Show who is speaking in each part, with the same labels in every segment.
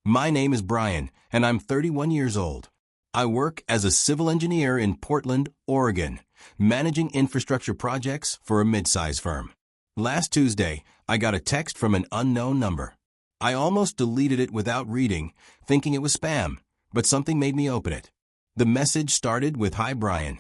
Speaker 1: My name is Brian, and I'm 31 years old. I work as a civil engineer in Portland, Oregon, managing infrastructure projects for a mid-size firm. Last Tuesday, I got a text from an unknown number. I almost deleted it without reading, thinking it was spam, but something made me open it. The message started with "Hi Brian,"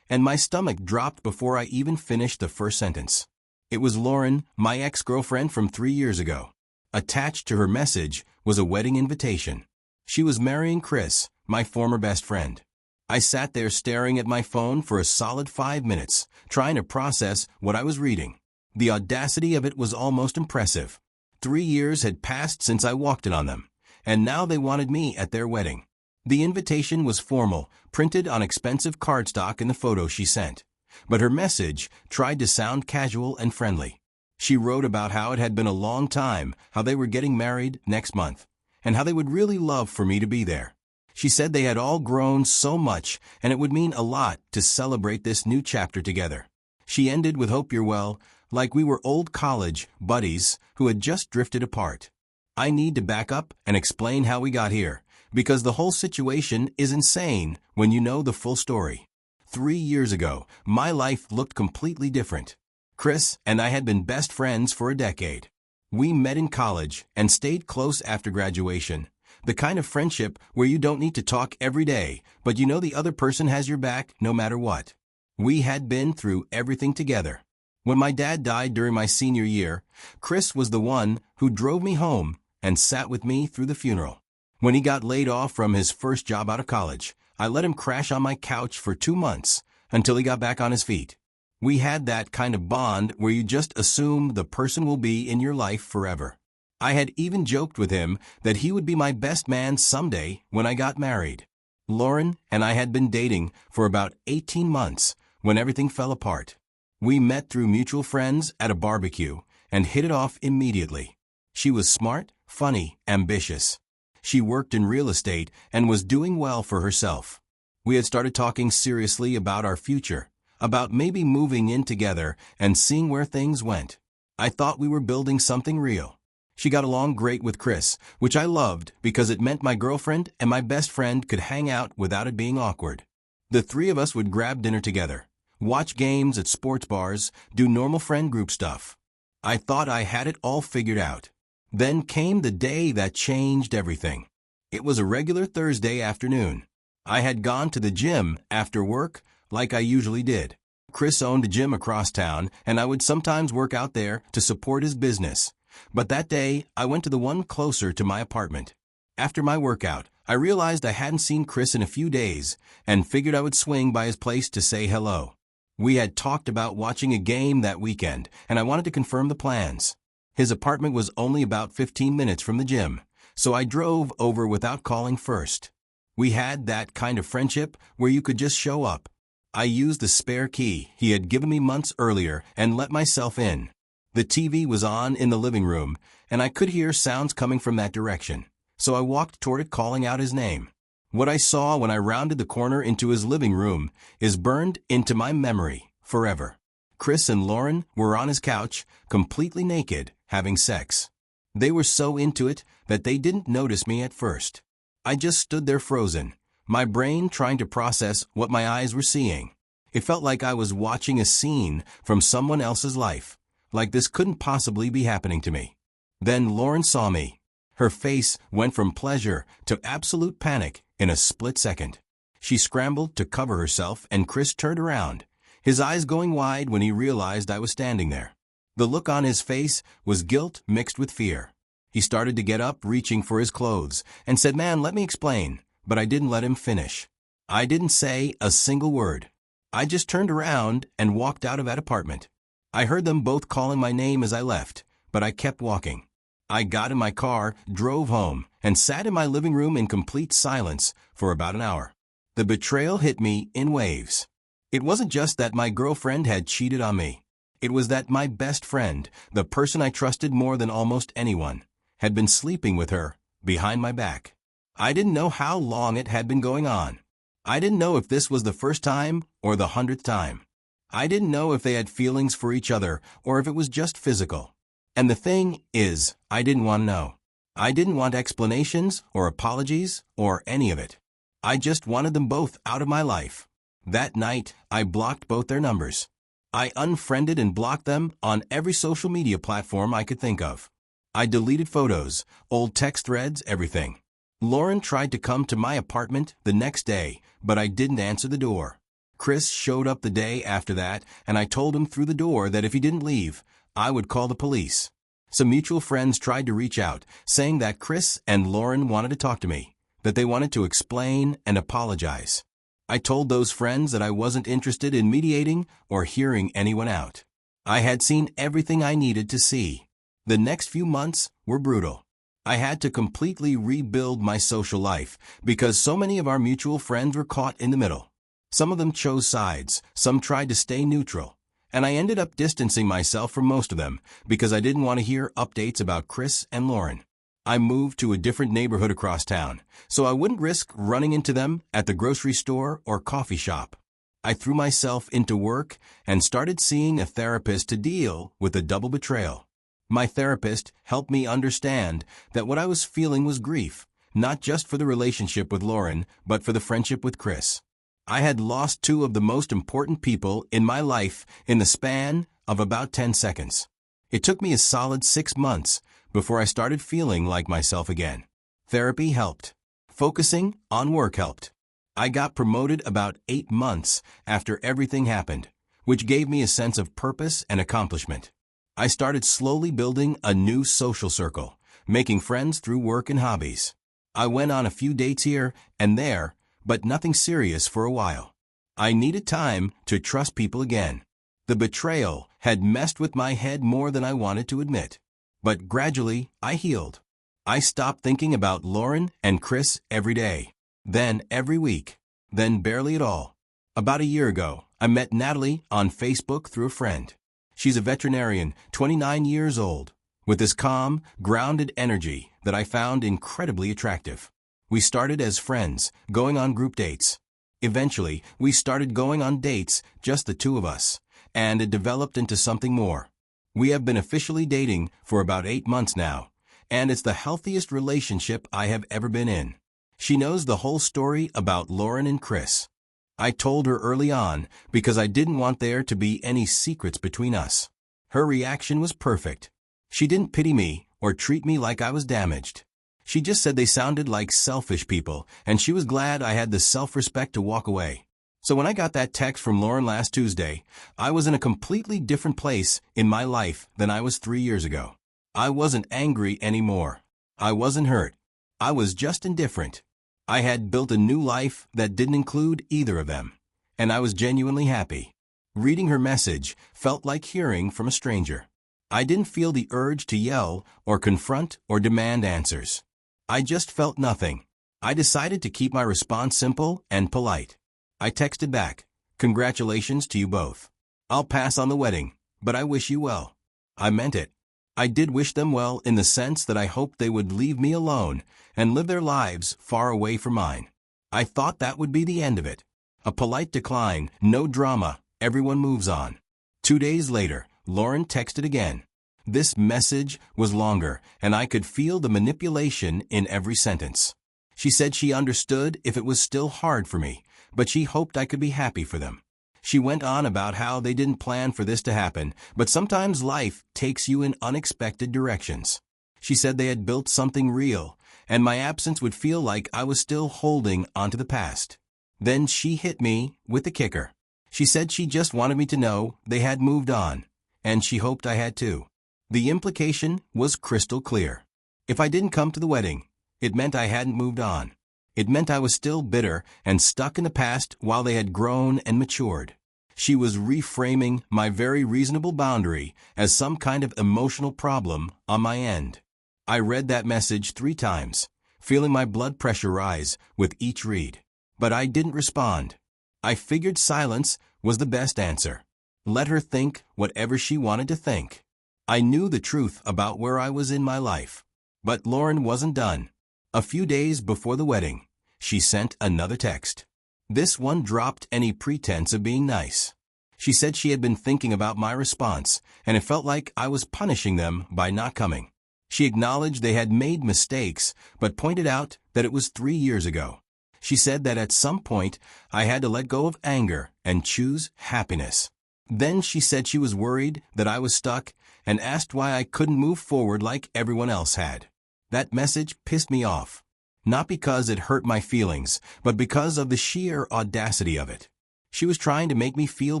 Speaker 1: and my stomach dropped before I even finished the first sentence. It was Lauren, my ex-girlfriend from 3 years ago. Attached to her message was a wedding invitation. She was marrying Chris, my former best friend. I sat there staring at my phone for a solid 5 minutes, trying to process what I was reading. The audacity of it was almost impressive. 3 years had passed since I walked in on them, and now they wanted me at their wedding. The invitation was formal, printed on expensive cardstock in the photo she sent, but her message tried to sound casual and friendly. She wrote about how it had been a long time, how they were getting married next month, and how they would really love for me to be there. She said they had all grown so much, and it would mean a lot to celebrate this new chapter together. She ended with "Hope you're well," like we were old college buddies who had just drifted apart. I need to back up and explain how we got here, because the whole situation is insane when you know the full story. 3 years ago, my life looked completely different. Chris and I had been best friends for a decade. We met in college and stayed close after graduation, the kind of friendship where you don't need to talk every day, but you know the other person has your back no matter what. We had been through everything together. When my dad died during my senior year, Chris was the one who drove me home and sat with me through the funeral. When he got laid off from his first job out of college, I let him crash on my couch for 2 months until he got back on his feet. We had that kind of bond where you just assume the person will be in your life forever. I had even joked with him that he would be my best man someday when I got married. Lauren and I had been dating for about 18 months when everything fell apart. We met through mutual friends at a barbecue and hit it off immediately. She was smart, funny, ambitious. She worked in real estate and was doing well for herself. We had started talking seriously about our future, about maybe moving in together and seeing where things went. I thought we were building something real. She got along great with Chris, which I loved because it meant my girlfriend and my best friend could hang out without it being awkward. The three of us would grab dinner together, watch games at sports bars, do normal friend group stuff. I thought I had it all figured out. Then came the day that changed everything. It was a regular Thursday afternoon. I had gone to the gym after work, like I usually did. Chris owned a gym across town, and I would sometimes work out there to support his business. But that day, I went to the one closer to my apartment. After my workout, I realized I hadn't seen Chris in a few days, and figured I would swing by his place to say hello. We had talked about watching a game that weekend, and I wanted to confirm the plans. His apartment was only about 15 minutes from the gym, so I drove over without calling first. We had that kind of friendship where you could just show up. I used the spare key he had given me months earlier and let myself in. The TV was on in the living room, and I could hear sounds coming from that direction, so I walked toward it calling out his name. What I saw when I rounded the corner into his living room is burned into my memory forever. Chris and Lauren were on his couch, completely naked, having sex. They were so into it that they didn't notice me at first. I just stood there frozen, my brain trying to process what my eyes were seeing. It felt like I was watching a scene from someone else's life, like this couldn't possibly be happening to me. Then Lauren saw me. Her face went from pleasure to absolute panic in a split second. She scrambled to cover herself, and Chris turned around, his eyes going wide when he realized I was standing there. The look on his face was guilt mixed with fear. He started to get up, reaching for his clothes, and said, "Man, let me explain," but I didn't let him finish. I didn't say a single word. I just turned around and walked out of that apartment. I heard them both calling my name as I left, but I kept walking. I got in my car, drove home, and sat in my living room in complete silence for about an hour. The betrayal hit me in waves. It wasn't just that my girlfriend had cheated on me. It was that my best friend, the person I trusted more than almost anyone, had been sleeping with her behind my back. I didn't know how long it had been going on. I didn't know if this was the first time or the 100th time. I didn't know if they had feelings for each other or if it was just physical. And the thing is, I didn't want to know. I didn't want explanations or apologies or any of it. I just wanted them both out of my life. That night, I blocked both their numbers. I unfriended and blocked them on every social media platform I could think of. I deleted photos, old text threads, everything. Lauren tried to come to my apartment the next day, but I didn't answer the door. Chris showed up the day after that, and I told him through the door that if he didn't leave, I would call the police. Some mutual friends tried to reach out, saying that Chris and Lauren wanted to talk to me, that they wanted to explain and apologize. I told those friends that I wasn't interested in mediating or hearing anyone out. I had seen everything I needed to see. The next few months were brutal. I had to completely rebuild my social life because so many of our mutual friends were caught in the middle. Some of them chose sides, some tried to stay neutral, and I ended up distancing myself from most of them because I didn't want to hear updates about Chris and Lauren. I moved to a different neighborhood across town, so I wouldn't risk running into them at the grocery store or coffee shop. I threw myself into work and started seeing a therapist to deal with a double betrayal. My therapist helped me understand that what I was feeling was grief, not just for the relationship with Lauren, but for the friendship with Chris. I had lost two of the most important people in my life in the span of about 10 seconds. It took me a solid 6 months before I started feeling like myself again. Therapy helped. Focusing on work helped. I got promoted about 8 months after everything happened, which gave me a sense of purpose and accomplishment. I started slowly building a new social circle, making friends through work and hobbies. I went on a few dates here and there, but nothing serious for a while. I needed time to trust people again. The betrayal had messed with my head more than I wanted to admit. But gradually, I healed. I stopped thinking about Lauren and Chris every day, then every week, then barely at all. About a year ago, I met Natalie on Facebook through a friend. She's a veterinarian, 29 years old, with this calm, grounded energy that I found incredibly attractive. We started as friends, going on group dates. Eventually, we started going on dates, just the two of us, and it developed into something more. We have been officially dating for about 8 months now, and it's the healthiest relationship I have ever been in. She knows the whole story about Lauren and Chris. I told her early on because I didn't want there to be any secrets between us. Her reaction was perfect. She didn't pity me or treat me like I was damaged. She just said they sounded like selfish people, and she was glad I had the self-respect to walk away. So when I got that text from Lauren last Tuesday, I was in a completely different place in my life than I was 3 years ago. I wasn't angry anymore. I wasn't hurt. I was just indifferent. I had built a new life that didn't include either of them, and I was genuinely happy. Reading her message felt like hearing from a stranger. I didn't feel the urge to yell or confront or demand answers. I just felt nothing. I decided to keep my response simple and polite. I texted back, "Congratulations to you both. I'll pass on the wedding, but I wish you well." I meant it. I did wish them well in the sense that I hoped they would leave me alone and live their lives far away from mine. I thought that would be the end of it. A polite decline, no drama, everyone moves on. 2 days later, Lauren texted again. This message was longer, and I could feel the manipulation in every sentence. She said she understood if it was still hard for me, but she hoped I could be happy for them. She went on about how they didn't plan for this to happen, but sometimes life takes you in unexpected directions. She said they had built something real, and my absence would feel like I was still holding onto the past. Then she hit me with the kicker. She said she just wanted me to know they had moved on, and she hoped I had too. The implication was crystal clear. If I didn't come to the wedding, it meant I hadn't moved on. It meant I was still bitter and stuck in the past while they had grown and matured. She was reframing my very reasonable boundary as some kind of emotional problem on my end. I read that message 3 times, feeling my blood pressure rise with each read. But I didn't respond. I figured silence was the best answer. Let her think whatever she wanted to think. I knew the truth about where I was in my life. But Lauren wasn't done. A few days before the wedding, she sent another text. This one dropped any pretense of being nice. She said she had been thinking about my response, and it felt like I was punishing them by not coming. She acknowledged they had made mistakes, but pointed out that it was 3 years ago. She said that at some point I had to let go of anger and choose happiness. Then she said she was worried that I was stuck and asked why I couldn't move forward like everyone else had. That message pissed me off. Not because it hurt my feelings, but because of the sheer audacity of it. She was trying to make me feel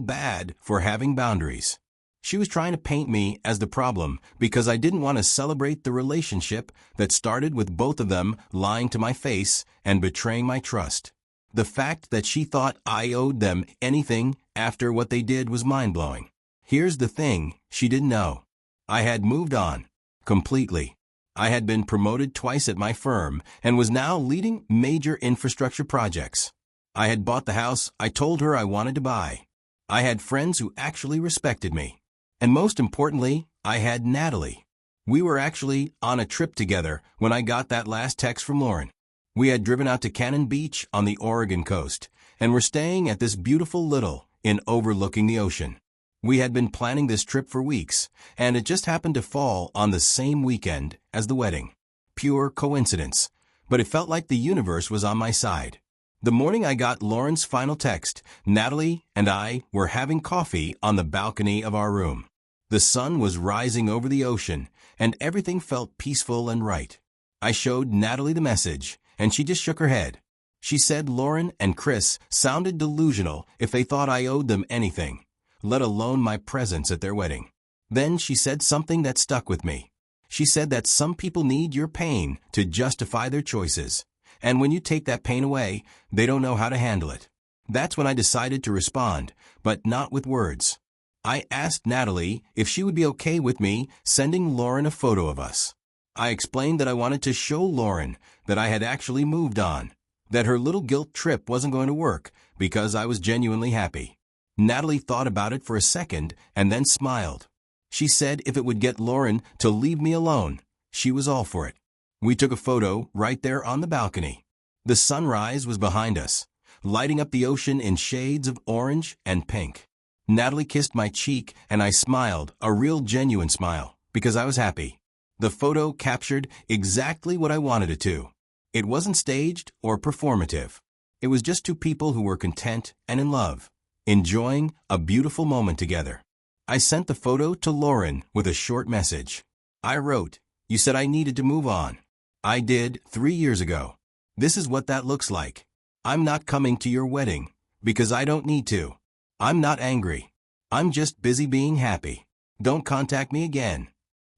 Speaker 1: bad for having boundaries. She was trying to paint me as the problem because I didn't want to celebrate the relationship that started with both of them lying to my face and betraying my trust. The fact that she thought I owed them anything after what they did was mind-blowing. Here's the thing she didn't know. I had moved on. Completely. I had been promoted twice at my firm and was now leading major infrastructure projects. I had bought the house I told her I wanted to buy. I had friends who actually respected me. And most importantly, I had Natalie. We were actually on a trip together when I got that last text from Lauren. We had driven out to Cannon Beach on the Oregon coast and were staying at this beautiful little inn overlooking the ocean. We had been planning this trip for weeks, and it just happened to fall on the same weekend as the wedding. Pure coincidence, but it felt like the universe was on my side. The morning I got Lauren's final text, Natalie and I were having coffee on the balcony of our room. The sun was rising over the ocean, and everything felt peaceful and right. I showed Natalie the message, and she just shook her head. She said Lauren and Chris sounded delusional if they thought I owed them anything, let alone my presence at their wedding. Then she said something that stuck with me. She said that some people need your pain to justify their choices, and when you take that pain away, they don't know how to handle it. That's when I decided to respond, but not with words. I asked Natalie if she would be okay with me sending Lauren a photo of us. I explained that I wanted to show Lauren that I had actually moved on, that her little guilt trip wasn't going to work because I was genuinely happy. Natalie thought about it for a second and then smiled. She said if it would get Lauren to leave me alone, she was all for it. We took a photo right there on the balcony. The sunrise was behind us, lighting up the ocean in shades of orange and pink. Natalie kissed my cheek and I smiled, a real genuine smile, because I was happy. The photo captured exactly what I wanted it to. It wasn't staged or performative. It was just two people who were content and in love, enjoying a beautiful moment together. I sent the photo to Lauren with a short message. I wrote, "You said I needed to move on. I did 3 years ago. This is what that looks like. I'm not coming to your wedding because I don't need to. I'm not angry. I'm just busy being happy. Don't contact me again."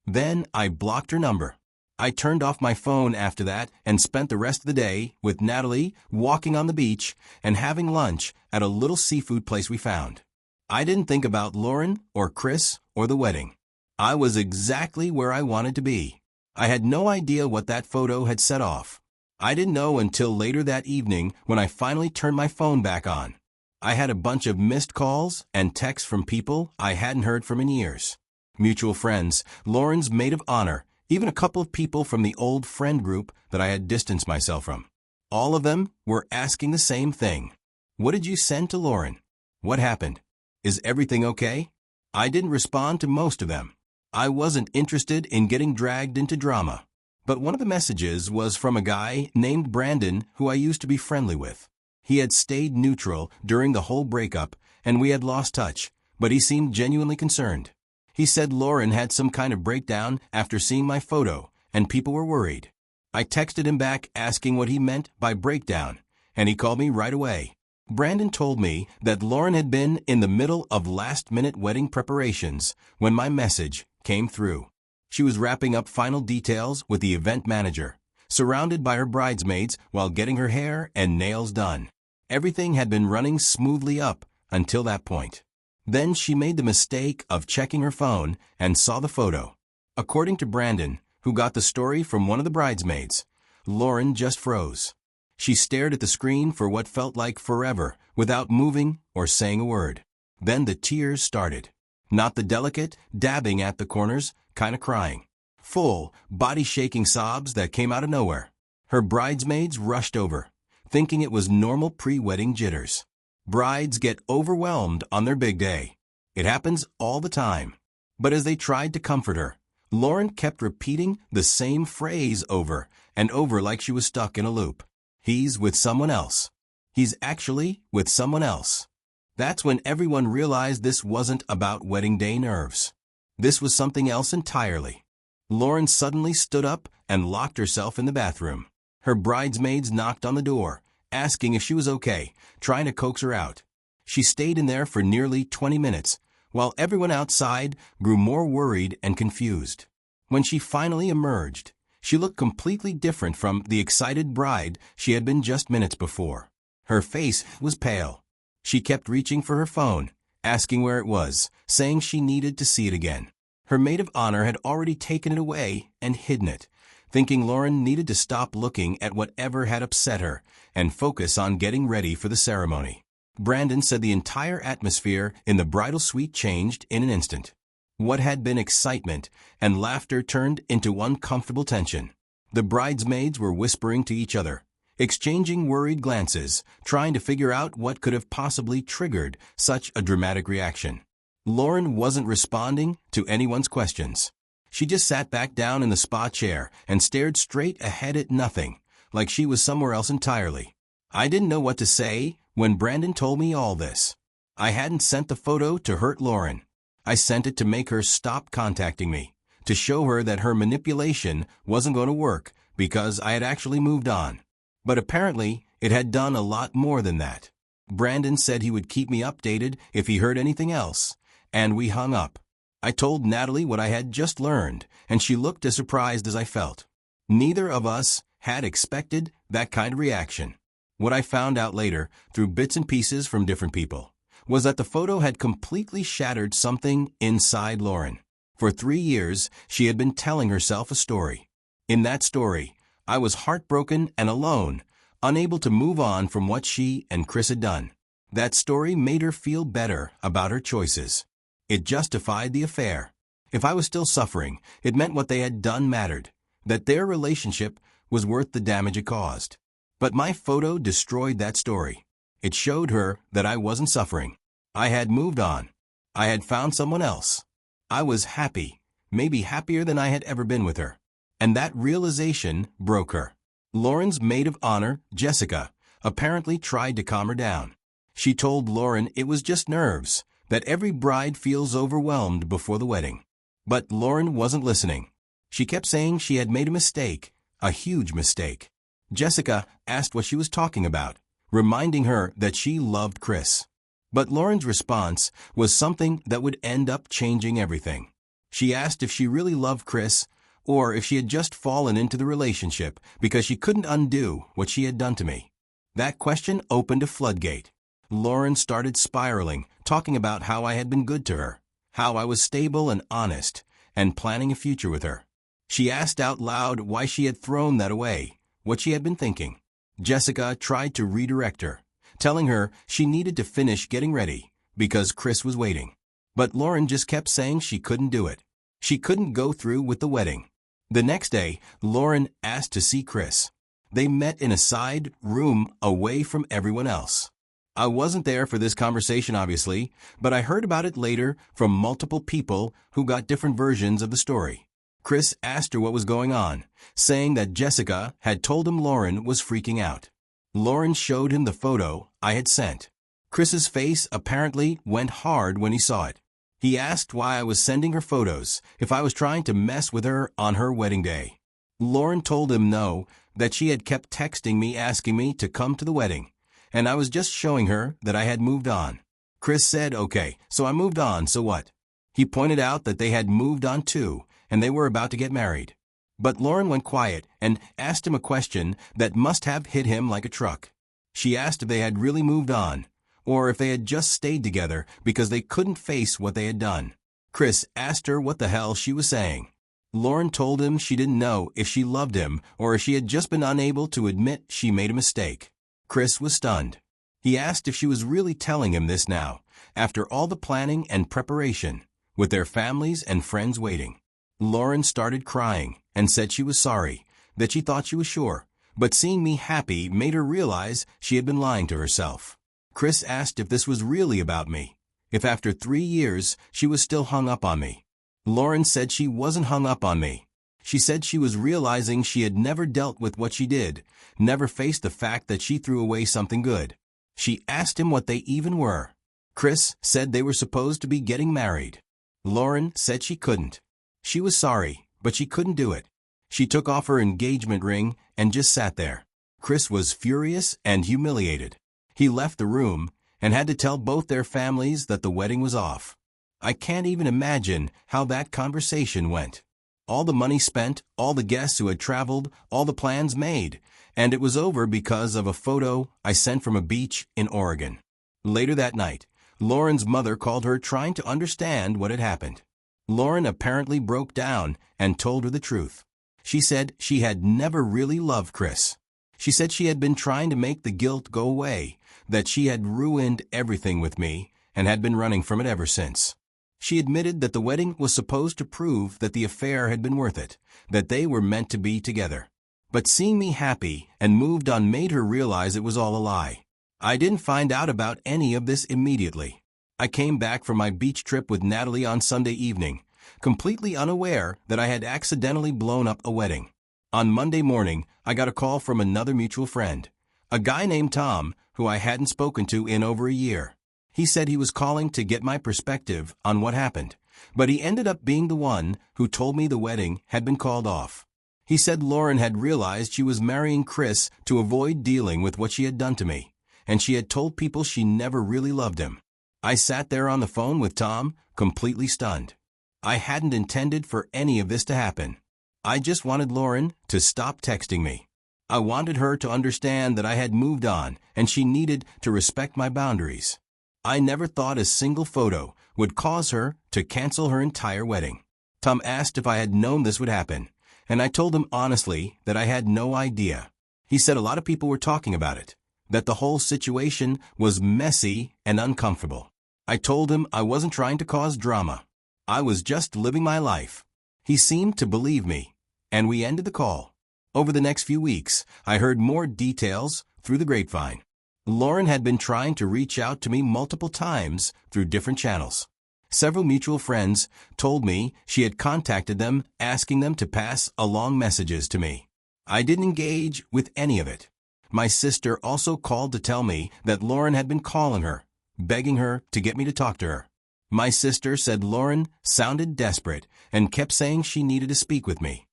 Speaker 1: Then I blocked her number. I turned off my phone after that and spent the rest of the day with Natalie walking on the beach and having lunch at a little seafood place we found. I didn't think about Lauren or Chris or the wedding. I was exactly where I wanted to be. I had no idea what that photo had set off. I didn't know until later that evening when I finally turned my phone back on. I had a bunch of missed calls and texts from people I hadn't heard from in years. Mutual friends, Lauren's maid of honor, even a couple of people from the old friend group that I had distanced myself from. All of them were asking the same thing. What did you send to Lauren? What happened? Is everything okay? I didn't respond to most of them. I wasn't interested in getting dragged into drama. But one of the messages was from a guy named Brandon who I used to be friendly with. He had stayed neutral during the whole breakup, and we had lost touch, but he seemed genuinely concerned. He said Lauren had some kind of breakdown after seeing my photo, and people were worried. I texted him back asking what he meant by breakdown, and he called me right away. Brandon told me that Lauren had been in the middle of last-minute wedding preparations when my message came through. She was wrapping up final details with the event manager, surrounded by her bridesmaids while getting her hair and nails done. Everything had been running smoothly up until that point. Then she made the mistake of checking her phone and saw the photo. According to Brandon, who got the story from one of the bridesmaids, Lauren just froze. She stared at the screen for what felt like forever without moving or saying a word. Then the tears started. Not the delicate, dabbing at the corners, kind of crying. Full, body-shaking sobs that came out of nowhere. Her bridesmaids rushed over, thinking it was normal pre-wedding jitters. Brides get overwhelmed on their big day. It happens all the time. But as they tried to comfort her, Lauren kept repeating the same phrase over and over like she was stuck in a loop. He's with someone else. He's actually with someone else. That's when everyone realized this wasn't about wedding day nerves. This was something else entirely. Lauren suddenly stood up and locked herself in the bathroom. Her bridesmaids knocked on the door, asking if she was okay, trying to coax her out. She stayed in there for nearly 20 minutes, while everyone outside grew more worried and confused. When she finally emerged, she looked completely different from the excited bride she had been just minutes before. Her face was pale. She kept reaching for her phone, asking where it was, saying she needed to see it again. Her maid of honor had already taken it away and hidden it, thinking Lauren needed to stop looking at whatever had upset her and focus on getting ready for the ceremony. Brandon said the entire atmosphere in the bridal suite changed in an instant. What had been excitement and laughter turned into uncomfortable tension. The bridesmaids were whispering to each other, exchanging worried glances, trying to figure out what could have possibly triggered such a dramatic reaction. Lauren wasn't responding to anyone's questions. She just sat back down in the spa chair and stared straight ahead at nothing, like she was somewhere else entirely. I didn't know what to say when Brandon told me all this. I hadn't sent the photo to hurt Lauren. I sent it to make her stop contacting me, to show her that her manipulation wasn't going to work because I had actually moved on. But apparently, it had done a lot more than that. Brandon said he would keep me updated if he heard anything else, and we hung up. I told Natalie what I had just learned, and she looked as surprised as I felt. Neither of us had expected that kind of reaction. What I found out later, through bits and pieces from different people, was that the photo had completely shattered something inside Lauren. For 3 years, she had been telling herself a story. In that story, I was heartbroken and alone, unable to move on from what she and Chris had done. That story made her feel better about her choices. It justified the affair. If I was still suffering, it meant what they had done mattered, that their relationship was worth the damage it caused. But my photo destroyed that story. It showed her that I wasn't suffering. I had moved on. I had found someone else. I was happy, maybe happier than I had ever been with her. And that realization broke her. Lauren's maid of honor, Jessica, apparently tried to calm her down. She told Lauren it was just nerves, that every bride feels overwhelmed before the wedding. But Lauren wasn't listening. She kept saying she had made a mistake, a huge mistake. Jessica asked what she was talking about, reminding her that she loved Chris. But Lauren's response was something that would end up changing everything. She asked if she really loved Chris, or if she had just fallen into the relationship because she couldn't undo what she had done to me. That question opened a floodgate. Lauren started spiraling, talking about how I had been good to her, how I was stable and honest, and planning a future with her. She asked out loud why she had thrown that away, what she had been thinking. Jessica tried to redirect her, telling her she needed to finish getting ready because Chris was waiting. But Lauren just kept saying she couldn't do it. She couldn't go through with the wedding. The next day, Lauren asked to see Chris. They met in a side room away from everyone else. I wasn't there for this conversation, obviously, but I heard about it later from multiple people who got different versions of the story. Chris asked her what was going on, saying that Jessica had told him Lauren was freaking out. Lauren showed him the photo I had sent. Chris's face apparently went hard when he saw it. He asked why I was sending her photos, if I was trying to mess with her on her wedding day. Lauren told him no, that she had kept texting me asking me to come to the wedding, and I was just showing her that I had moved on. Chris said, okay, so I moved on, so what? He pointed out that they had moved on too, and they were about to get married. But Lauren went quiet and asked him a question that must have hit him like a truck. She asked if they had really moved on, or if they had just stayed together because they couldn't face what they had done. Chris asked her what the hell she was saying. Lauren told him she didn't know if she loved him or if she had just been unable to admit she made a mistake. Chris was stunned. He asked if she was really telling him this now, after all the planning and preparation, with their families and friends waiting. Lauren started crying and said she was sorry, that she thought she was sure, but seeing me happy made her realize she had been lying to herself. Chris asked if this was really about me, if after 3 years she was still hung up on me. Lauren said she wasn't hung up on me. She said she was realizing she had never dealt with what she did, never faced the fact that she threw away something good. She asked him what they even were. Chris said they were supposed to be getting married. Lauren said she couldn't. She was sorry, but she couldn't do it. She took off her engagement ring and just sat there. Chris was furious and humiliated. He left the room and had to tell both their families that the wedding was off. I can't even imagine how that conversation went. All the money spent, all the guests who had traveled, all the plans made, and it was over because of a photo I sent from a beach in Oregon. Later that night, Lauren's mother called her trying to understand what had happened. Lauren apparently broke down and told her the truth. She said she had never really loved Chris. She said she had been trying to make the guilt go away, that she had ruined everything with me and had been running from it ever since. She admitted that the wedding was supposed to prove that the affair had been worth it, that they were meant to be together. But seeing me happy and moved on made her realize it was all a lie. I didn't find out about any of this immediately. I came back from my beach trip with Natalie on Sunday evening, completely unaware that I had accidentally blown up a wedding. On Monday morning, I got a call from another mutual friend, a guy named Tom, who I hadn't spoken to in over a year. He said he was calling to get my perspective on what happened, but he ended up being the one who told me the wedding had been called off. He said Lauren had realized she was marrying Chris to avoid dealing with what she had done to me, and she had told people she never really loved him. I sat there on the phone with Tom, completely stunned. I hadn't intended for any of this to happen. I just wanted Lauren to stop texting me. I wanted her to understand that I had moved on and she needed to respect my boundaries. I never thought a single photo would cause her to cancel her entire wedding. Tom asked if I had known this would happen, and I told him honestly that I had no idea. He said a lot of people were talking about it, that the whole situation was messy and uncomfortable. I told him I wasn't trying to cause drama. I was just living my life. He seemed to believe me, and we ended the call. Over the next few weeks, I heard more details through the grapevine. Lauren had been trying to reach out to me multiple times through different channels. Several mutual friends told me she had contacted them asking them to pass along messages to me. I didn't engage with any of it. My sister also called to tell me that Lauren had been calling her, begging her to get me to talk to her. My sister said Lauren sounded desperate and kept saying she needed to speak with me.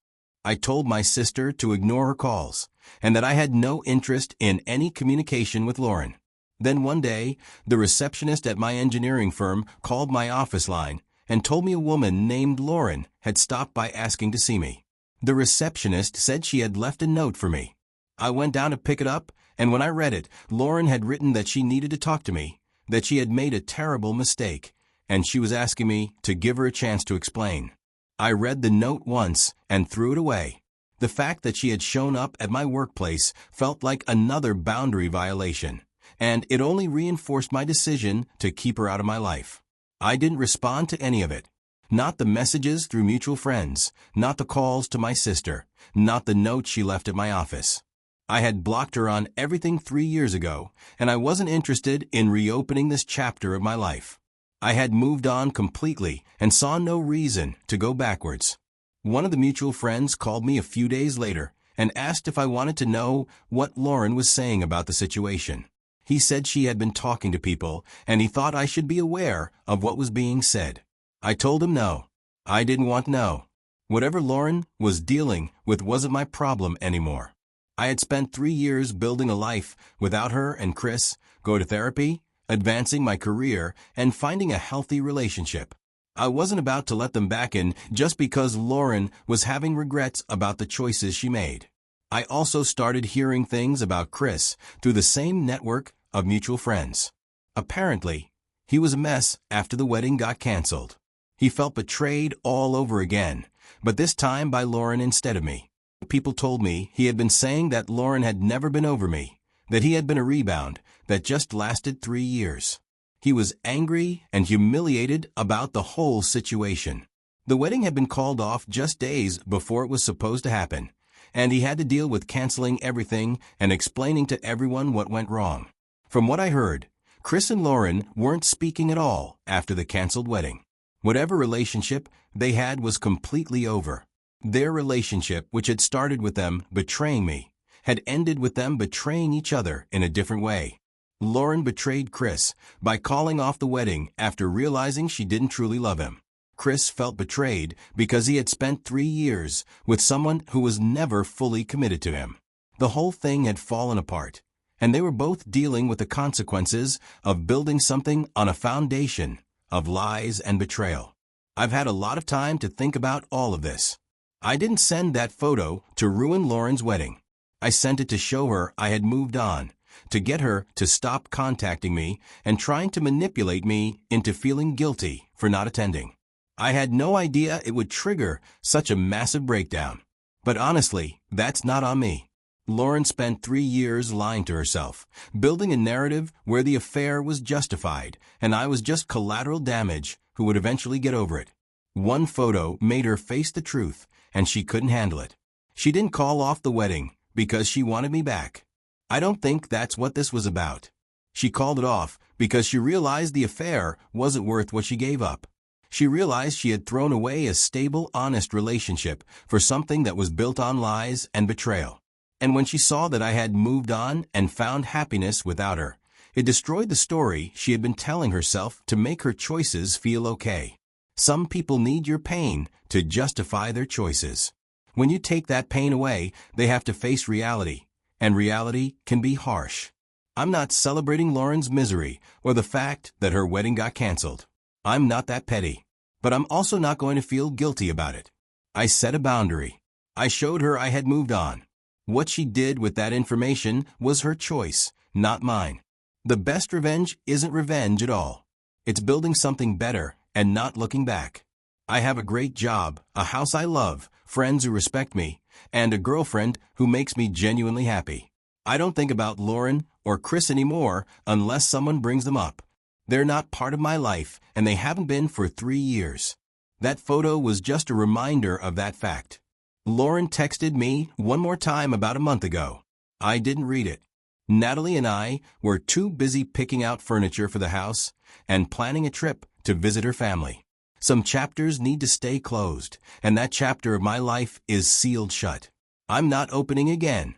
Speaker 1: I told my sister to ignore her calls and that I had no interest in any communication with Lauren. Then one day, the receptionist at my engineering firm called my office line and told me a woman named Lauren had stopped by asking to see me. The receptionist said she had left a note for me. I went down to pick it up, and when I read it, Lauren had written that she needed to talk to me, that she had made a terrible mistake, and she was asking me to give her a chance to explain. I read the note once and threw it away. The fact that she had shown up at my workplace felt like another boundary violation, and it only reinforced my decision to keep her out of my life. I didn't respond to any of it. Not the messages through mutual friends, not the calls to my sister, not the note she left at my office. I had blocked her on everything 3 years ago, and I wasn't interested in reopening this chapter of my life. I had moved on completely and saw no reason to go backwards. One of the mutual friends called me a few days later and asked if I wanted to know what Lauren was saying about the situation. He said she had been talking to people and he thought I should be aware of what was being said. I told him no. I didn't want to know. Whatever Lauren was dealing with wasn't my problem anymore. I had spent 3 years building a life without her and Chris, go to therapy, advancing my career, and finding a healthy relationship. I wasn't about to let them back in just because Lauren was having regrets about the choices she made. I also started hearing things about Chris through the same network of mutual friends. Apparently, he was a mess after the wedding got canceled. He felt betrayed all over again, but this time by Lauren instead of me. People told me he had been saying that Lauren had never been over me, that he had been a rebound that just lasted 3 years. He was angry and humiliated about the whole situation. The wedding had been called off just days before it was supposed to happen, and he had to deal with canceling everything and explaining to everyone what went wrong. From what I heard, Chris and Lauren weren't speaking at all after the canceled wedding. Whatever relationship they had was completely over. Their relationship, which had started with them betraying me, had ended with them betraying each other in a different way. Lauren betrayed Chris by calling off the wedding after realizing she didn't truly love him. Chris felt betrayed because he had spent 3 years with someone who was never fully committed to him. The whole thing had fallen apart, and they were both dealing with the consequences of building something on a foundation of lies and betrayal. I've had a lot of time to think about all of this. I didn't send that photo to ruin Lauren's wedding. I sent it to show her I had moved on, to get her to stop contacting me and trying to manipulate me into feeling guilty for not attending. I had no idea it would trigger such a massive breakdown. But honestly, that's not on me. Lauren spent 3 years lying to herself, building a narrative where the affair was justified, and I was just collateral damage who would eventually get over it. One photo made her face the truth, and she couldn't handle it. She didn't call off the wedding because she wanted me back. I don't think that's what this was about. She called it off because she realized the affair wasn't worth what she gave up. She realized she had thrown away a stable, honest relationship for something that was built on lies and betrayal. And when she saw that I had moved on and found happiness without her, it destroyed the story she had been telling herself to make her choices feel okay. Some people need your pain to justify their choices. When you take that pain away, they have to face reality, and reality can be harsh. I'm not celebrating Lauren's misery or the fact that her wedding got canceled. I'm not that petty. But I'm also not going to feel guilty about it. I set a boundary. I showed her I had moved on. What she did with that information was her choice, not mine. The best revenge isn't revenge at all. It's building something better and not looking back. I have a great job, a house I love, friends who respect me, and a girlfriend who makes me genuinely happy. I don't think about Lauren or Chris anymore unless someone brings them up. They're not part of my life, and they haven't been for 3 years. That photo was just a reminder of that fact. Lauren texted me one more time about a month ago. I didn't read it. Natalie and I were too busy picking out furniture for the house and planning a trip to visit her family. Some chapters need to stay closed, and that chapter of my life is sealed shut. I'm not opening again.